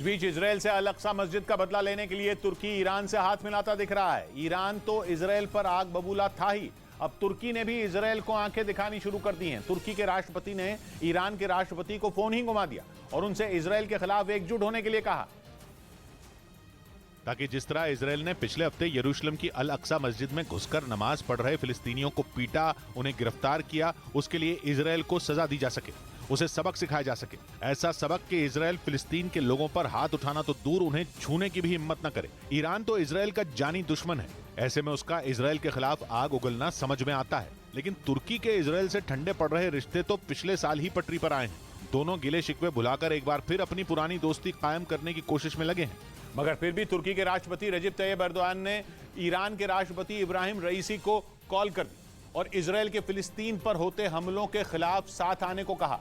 इस बीच इजराइल से अल अक्सा मस्जिद का बदला लेने के लिए तुर्की ईरान से हाथ मिलाता दिख रहा है। ईरान तो इजराइल पर आग बबूला था ही, अब तुर्की ने भी इजराइल को आंखें दिखानी शुरू कर दी हैं। तुर्की के राष्ट्रपति ने ईरान के राष्ट्रपति को फोन ही घुमा दिया और उनसे इजराइल के खिलाफ एकजुट होने के लिए कहा, ताकि जिस तरह इजराइल ने पिछले हफ्ते यरूशलेम की अल अक्सा मस्जिद में घुसकर नमाज पढ़ रहे फिलिस्तीनियों को पीटा, उन्हें गिरफ्तार किया, उसके लिए इजराइल को सजा दी जा सके, उसे सबक सिखाया जा सके। ऐसा सबक कि इजराइल फिलिस्तीन के लोगों पर हाथ उठाना तो दूर, उन्हें छूने की भी हिम्मत न करे। ईरान तो इजराइल का जानी दुश्मन है, ऐसे में उसका इजराइल के खिलाफ आग उगलना समझ में आता है। लेकिन तुर्की के इजराइल से ठंडे पड़ रहे रिश्ते तो पिछले साल ही पटरी पर आए हैं। दोनों गिले शिकवे भुलाकर एक बार फिर अपनी पुरानी दोस्ती कायम करने की कोशिश में लगे हैं। मगर फिर भी तुर्की के राष्ट्रपति रजब तैयब एर्दोआन ने ईरान के राष्ट्रपति इब्राहिम रईसी को कॉल कर दी और इजराइल के फिलिस्तीन पर होते हमलों के खिलाफ साथ आने को कहा।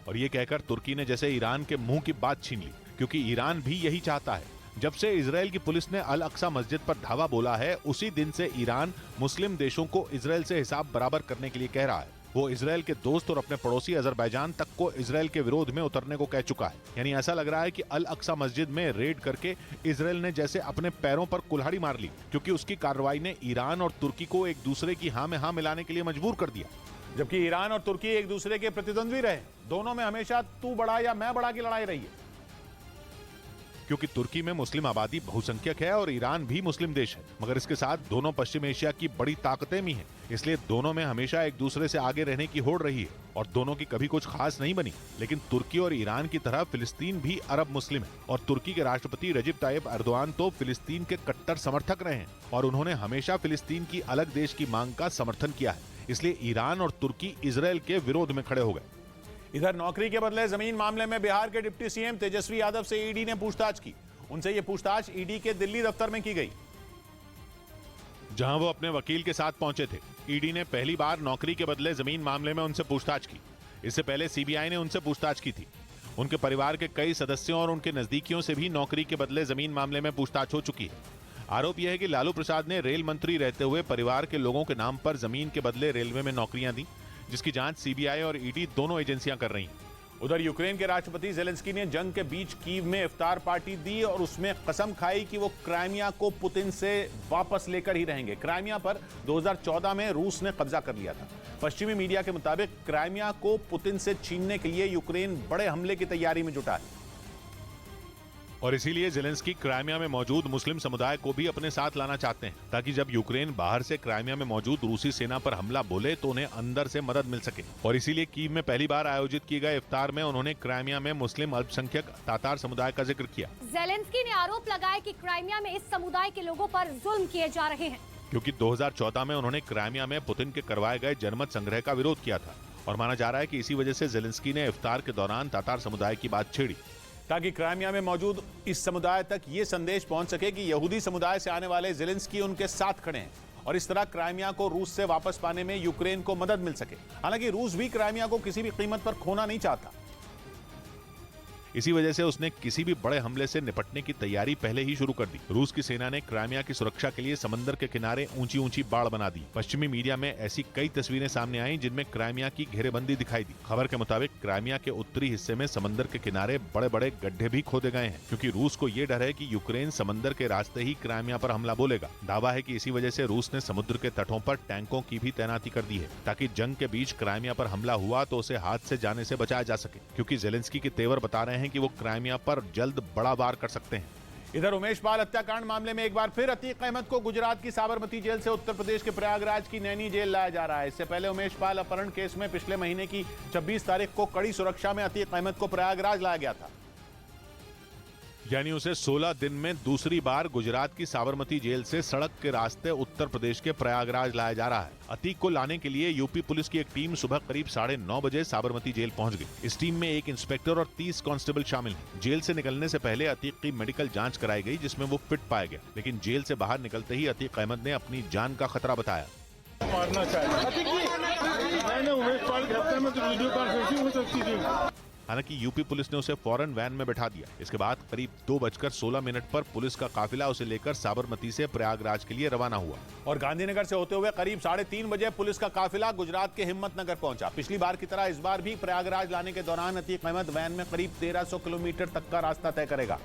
और ये कहकर तुर्की ने जैसे ईरान के मुंह की बात छीन ली, क्योंकि ईरान भी यही चाहता है। जब से इजराइल की पुलिस ने अल अक्सा मस्जिद पर धावा बोला है, उसी दिन से ईरान मुस्लिम देशों को इजराइल से हिसाब बराबर करने के लिए कह रहा है। वो इजराइल के दोस्त और अपने पड़ोसी अजरबैजान तक को इजराइल के विरोध में उतरने को कह चुका है। यानी ऐसा लग रहा है कि अल अक्सा मस्जिद में रेड करके इजराइल ने जैसे अपने पैरों पर कुल्हाड़ी मार ली, क्योंकि उसकी कार्रवाई ने ईरान और तुर्की को एक दूसरे की हाँ में हाँ मिलाने के लिए मजबूर कर दिया। जबकि ईरान और तुर्की एक दूसरे के प्रतिद्वंद्वी रहे, दोनों में हमेशा तू बड़ा या मैं बड़ा की लड़ाई रही है। क्योंकि तुर्की में मुस्लिम आबादी बहुसंख्यक है और ईरान भी मुस्लिम देश है, मगर इसके साथ दोनों पश्चिम एशिया की बड़ी ताकतें भी हैं। इसलिए दोनों में हमेशा एक दूसरे से आगे रहने की होड़ रही है और दोनों की कभी कुछ खास नहीं बनी। लेकिन तुर्की और ईरान की तरह फिलिस्तीन भी अरब मुस्लिम है और तुर्की के राष्ट्रपति रजब तायिब एर्दोआन तो फिलिस्तीन के कट्टर समर्थक रहे हैं और उन्होंने हमेशा फिलिस्तीन की अलग देश की मांग का समर्थन किया है। इसलिए ईरान और तुर्की इजराइल के विरोध में खड़े हो गए। इधर नौकरी के बदले जमीन मामले में बिहार के डिप्टी सीएम तेजस्वी यादव से ईडी ने पूछताछ की। उनसे यह पूछताछ ईडी के दिल्ली दफ्तर में की गई, जहां वो अपने वकील के साथ पहुंचे थे। ईडी ने पहली बार नौकरी के बदले जमीन मामले में उनसे पूछताछ की। इससे पहले सीबीआई ने उनसे पूछताछ की थी। उनके परिवार के कई सदस्यों और उनके नजदीकियों से भी नौकरी के बदले जमीन मामले में पूछताछ हो चुकी है। आरोप यह है कि लालू प्रसाद ने रेल मंत्री रहते हुए परिवार के लोगों के नाम पर जमीन के बदले रेलवे में नौकरियां दी, जिसकी जांच सीबीआई और ईडी दोनों एजेंसियां कर रही हैं। उधर यूक्रेन के राष्ट्रपति जेलेंस्की ने जंग के बीच कीव में इफ्तार पार्टी दी और उसमें कसम खाई कि वो क्राइमिया को पुतिन से वापस लेकर ही रहेंगे। क्राइमिया पर 2014 में रूस ने कब्जा कर लिया था। पश्चिमी मीडिया के मुताबिक क्राइमिया को पुतिन से छीनने के लिए यूक्रेन बड़े हमले की तैयारी में जुटा है और इसीलिए जेलेंस्की क्राइमिया में मौजूद मुस्लिम समुदाय को भी अपने साथ लाना चाहते हैं, ताकि जब यूक्रेन बाहर से क्राइमिया में मौजूद रूसी सेना पर हमला बोले तो उन्हें अंदर से मदद मिल सके। और इसीलिए कीव में पहली बार आयोजित किए गए इफ्तार में उन्होंने क्राइमिया में मुस्लिम अल्पसंख्यक तातार समुदाय का जिक्र किया। जेलेंस्की ने आरोप लगाया कि क्राइमिया में इस समुदाय के लोगों पर जुल्म किए जा रहे हैं, क्योंकि 2014 में उन्होंने क्राइमिया में पुतिन के करवाए गए जनमत संग्रह का विरोध किया था और माना जा रहा है कि इसी वजह से जेलेंस्की ने इफ्तार के दौरान तातार समुदाय की बात छेड़ी, ताकि क्राइमिया में मौजूद इस समुदाय तक ये संदेश पहुंच सके कि यहूदी समुदाय से आने वाले जेलेंस्की उनके साथ खड़े हैं और इस तरह क्राइमिया को रूस से वापस पाने में यूक्रेन को मदद मिल सके। हालांकि रूस भी क्राइमिया को किसी भी कीमत पर खोना नहीं चाहता। इसी वजह से उसने किसी भी बड़े हमले से निपटने की तैयारी पहले ही शुरू कर दी। रूस की सेना ने क्राइमिया की सुरक्षा के लिए समंदर के किनारे ऊंची ऊंची बाड़ बना दी। पश्चिमी मीडिया में ऐसी कई तस्वीरें सामने आई जिनमें क्राइमिया की घेरेबंदी दिखाई दी। खबर के मुताबिक क्राइमिया के उत्तरी हिस्से में समंदर के किनारे बड़े बड़े गड्ढे भी खोदे गए हैं, क्योंकि रूस को ये डर है कि यूक्रेन समंदर के रास्ते ही क्राइमिया पर हमला बोलेगा। दावा है कि इसी वजह से रूस ने समुद्र के तटों पर टैंकों की भी तैनाती कर दी है, ताकि जंग के बीच क्राइमिया पर हमला हुआ तो उसे हाथ से जाने से बचाया जा सके, क्योंकि जेलेंस्की के तेवर बता रहे हैं कि वो क्राइमिया पर जल्द बड़ा वार कर सकते हैं। इधर उमेश पाल हत्याकांड मामले में एक बार फिर अतीक अहमद को गुजरात की साबरमती जेल से उत्तर प्रदेश के प्रयागराज की नैनी जेल लाया जा रहा है। इससे पहले उमेश पाल अपहरण केस में पिछले महीने की 26 तारीख को कड़ी सुरक्षा में अतीक अहमद को प्रयागराज लाया गया था। यानी उसे 16 दिन में दूसरी बार गुजरात की साबरमती जेल से सड़क के रास्ते उत्तर प्रदेश के प्रयागराज लाया जा रहा है। अतीक को लाने के लिए यूपी पुलिस की एक टीम सुबह करीब 9:30 बजे साबरमती जेल पहुंच गई। इस टीम में एक इंस्पेक्टर और 30 कांस्टेबल शामिल हैं। जेल से निकलने से पहले अतीक की मेडिकल जांच कराई गई, जिसमें वो फिट पाया गया, लेकिन जेल से बाहर निकलते ही अतीक अहमद ने अपनी जान का खतरा बताया। मारना चाहिए। मैंने उमेश पाल के हत्या में तो वीडियो कॉन्फ्रेंसिंग हो सकती थी। हालांकि यूपी पुलिस ने उसे फौरन वैन में बैठा दिया। इसके बाद करीब 2:16 पर पुलिस का काफिला उसे लेकर साबरमती से प्रयागराज के लिए रवाना हुआ और गांधीनगर से होते हुए करीब 3:30 बजे पुलिस का काफिला गुजरात के हिम्मतनगर पहुंचा। पिछली बार की तरह इस बार भी प्रयागराज लाने के दौरान अतीक अहमद वैन में करीब 1300 किलोमीटर तक का रास्ता तय करेगा,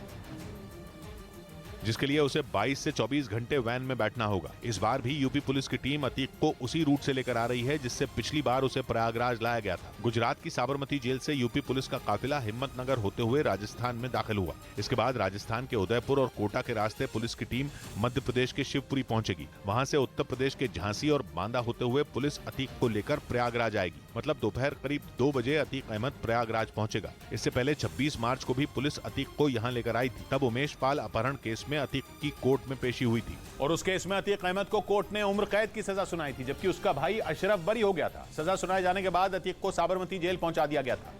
जिसके लिए उसे 22 से 24 घंटे वैन में बैठना होगा। इस बार भी यूपी पुलिस की टीम अतीक को उसी रूट से लेकर आ रही है जिससे पिछली बार उसे प्रयागराज लाया गया था। गुजरात की साबरमती जेल से यूपी पुलिस का काफिला हिम्मतनगर होते हुए राजस्थान में दाखिल हुआ। इसके बाद राजस्थान के उदयपुर और कोटा के रास्ते पुलिस की टीम मध्य प्रदेश के शिवपुरी पहुंचेगी। वहां से उत्तर प्रदेश के झांसी और बांदा होते हुए पुलिस अतीक को लेकर प्रयागराज आएगी। मतलब दोपहर करीब 2 बजे अतीक अहमद प्रयागराज पहुंचेगा। इससे पहले 26 मार्च को भी पुलिस अतीक को यहाँ लेकर आई थी। तब उमेश पाल अपहरण केस में अतीक की कोर्ट में पेशी हुई थी और उस केस में अतीक अहमद को कोर्ट ने उम्र कैद की सजा सुनाई थी, जबकि उसका भाई अशरफ बरी हो गया था। सजा सुनाए जाने के बाद अतीक को साबरमती जेल पहुंचा दिया गया था।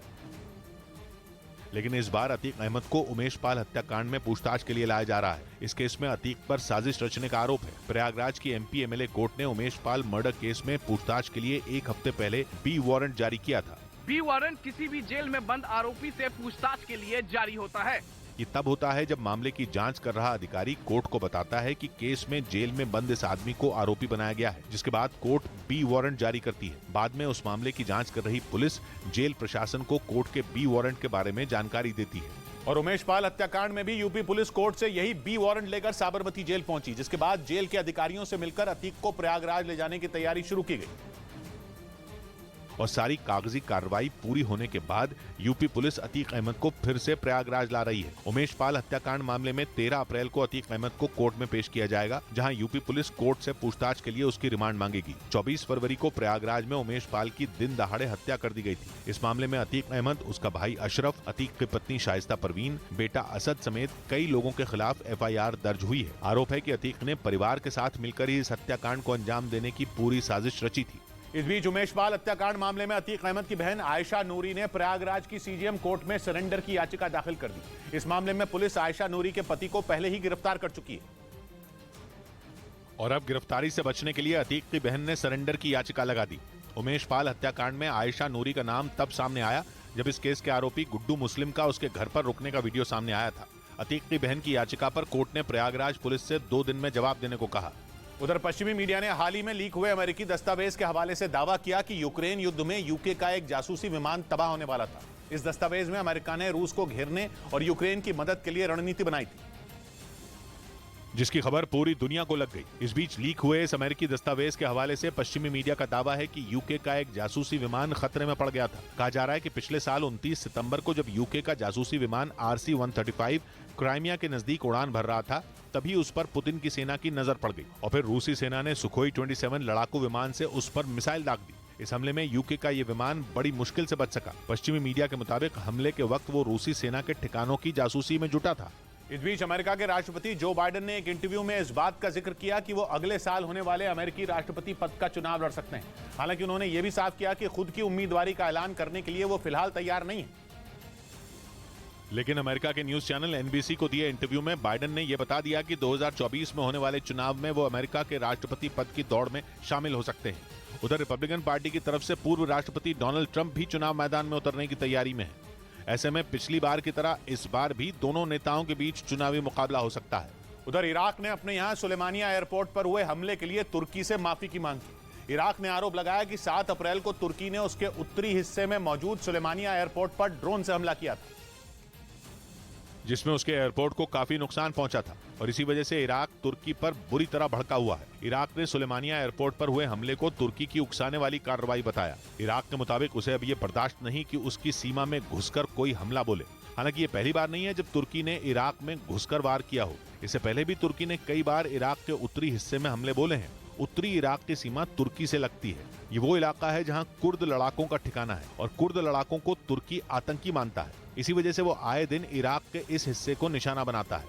लेकिन इस बार अतीक अहमद को उमेश पाल हत्याकांड में पूछताछ के लिए लाया जा रहा है। इस केस में अतीक पर साजिश रचने का आरोप है। प्रयागराज की एमपी एमएलए कोर्ट ने उमेश पाल मर्डर केस में पूछताछ के लिए 1 हफ्ते पहले बी वारंट जारी किया था। बी वारंट किसी भी जेल में बंद आरोपी से पूछताछ के लिए जारी होता है। ये तब होता है जब मामले की जांच कर रहा अधिकारी कोर्ट को बताता है कि केस में जेल में बंद इस आदमी को आरोपी बनाया गया है, जिसके बाद कोर्ट बी वारंट जारी करती है। बाद में उस मामले की जांच कर रही पुलिस जेल प्रशासन को कोर्ट के बी वारंट के बारे में जानकारी देती है। और उमेश पाल हत्याकांड में भी यूपी पुलिस कोर्ट से यही बी वारंट लेकर साबरमती जेल पहुंची, जिसके बाद जेल के अधिकारियों से मिलकर अतीक को प्रयागराज ले जाने की तैयारी शुरू की गई। और सारी कागजी कार्रवाई पूरी होने के बाद यूपी पुलिस अतीक अहमद को फिर से प्रयागराज ला रही है। उमेश पाल हत्याकांड मामले में 13 अप्रैल को अतीक अहमद को कोर्ट में पेश किया जाएगा, जहां यूपी पुलिस कोर्ट से पूछताछ के लिए उसकी रिमांड मांगेगी। 24 फरवरी को प्रयागराज में उमेश पाल की दिन दहाड़े हत्या कर दी गई थी। इस मामले में अतीक अहमद, उसका भाई अशरफ, अतीक की पत्नी शाइस्ता परवीन, बेटा असद समेत कई लोगों के खिलाफ FIR दर्ज हुई है। आरोप है कि अतीक ने परिवार के साथ मिलकर ही इस हत्याकांड को अंजाम देने की पूरी साजिश रची थी। इस बीच उमेश पाल हत्याकांड मामले में अतीक अहमद की बहन आयशा नूरी ने प्रयागराज की CGM कोर्ट में सरेंडर की याचिका दाखिल कर दी। इस मामले में पुलिस आयशा नूरी के पति को पहले ही गिरफ्तार कर चुकी है और अब गिरफ्तारी से बचने के लिए अतीक की बहन ने सरेंडर की याचिका लगा दी। उमेश पाल हत्याकांड में आयशा नूरी का नाम तब सामने आया जब इस केस के आरोपी गुड्डू मुस्लिम का उसके घर पर रुकने का वीडियो सामने आया था। अतीक की बहन की याचिका पर कोर्ट ने प्रयागराज पुलिस से 2 दिन में जवाब देने को कहा। उधर पश्चिमी मीडिया ने हाल ही में लीक हुए अमेरिकी दस्तावेज के हवाले से दावा किया कि यूक्रेन युद्ध में यूके का एक जासूसी विमान तबाह होने वाला था। इस दस्तावेज में अमेरिका ने रूस को घेरने और यूक्रेन की मदद के लिए रणनीति बनाई थी, जिसकी खबर पूरी दुनिया को लग गई। इस बीच लीक हुए इस अमेरिकी दस्तावेज के हवाले से पश्चिमी मीडिया का दावा है कि यूके का एक जासूसी विमान खतरे में पड़ गया था। कहा जा रहा है कि पिछले साल 29 सितंबर को जब यूके का जासूसी विमान RC-135 क्राइमिया के नजदीक उड़ान भर रहा था, तभी उस पर पुतिन की सेना की नजर पड़ गई और फिर रूसी सेना ने सुखोई 27 लड़ाकू विमान से उस पर मिसाइल दाग दी। इस हमले में यूके का ये विमान बड़ी मुश्किल से बच सका। पश्चिमी मीडिया के मुताबिक हमले के वक्त वो रूसी सेना के ठिकानों की जासूसी में जुटा था। इस बीच अमेरिका के राष्ट्रपति जो बाइडेन ने एक इंटरव्यू में इस बात का जिक्र किया कि वो अगले साल होने वाले अमेरिकी राष्ट्रपति पद का चुनाव लड़ सकते हैं। हालांकि उन्होंने ये भी साफ किया कि खुद की उम्मीदवारी का ऐलान करने के लिए वो फिलहाल तैयार नहीं है। लेकिन अमेरिका के न्यूज चैनल NBC को दिए इंटरव्यू में बाइडेन ने यह बता दिया कि 2024 में होने वाले चुनाव में वो अमेरिका के राष्ट्रपति पद की दौड़ में शामिल हो सकते हैं। उधर रिपब्लिकन पार्टी की तरफ से पूर्व राष्ट्रपति डोनाल्ड ट्रंप भी चुनाव मैदान में उतरने की तैयारी में है। ऐसे में पिछली बार की तरह इस बार भी दोनों नेताओं के बीच चुनावी मुकाबला हो सकता है। उधर इराक ने अपने यहाँ सुलेमानिया एयरपोर्ट पर हुए हमले के लिए तुर्की से माफी की मांग की। इराक ने आरोप लगाया कि 7 अप्रैल को तुर्की ने उसके उत्तरी हिस्से में मौजूद सुलेमानिया एयरपोर्ट पर ड्रोन से हमला किया था, जिसमें उसके एयरपोर्ट को काफी नुकसान पहुंचा था और इसी वजह से इराक तुर्की पर बुरी तरह भड़का हुआ है। इराक ने सुलेमानिया एयरपोर्ट पर हुए हमले को तुर्की की उकसाने वाली कार्रवाई बताया। इराक के मुताबिक उसे अब ये बर्दाश्त नहीं कि उसकी सीमा में घुसकर कोई हमला बोले। हालांकि ये पहली बार नहीं है जब तुर्की ने इराक में घुसकर वार किया हो। इससे पहले भी तुर्की ने कई बार इराक के उत्तरी हिस्से में हमले बोले हैं। उत्तरी इराक की सीमा तुर्की से लगती है। ये वो इलाका है जहां कुर्द लड़ाकों का ठिकाना है और कुर्द लड़ाकों को तुर्की आतंकी मानता है। इसी वजह से वो आए दिन इराक के इस हिस्से को निशाना बनाता है।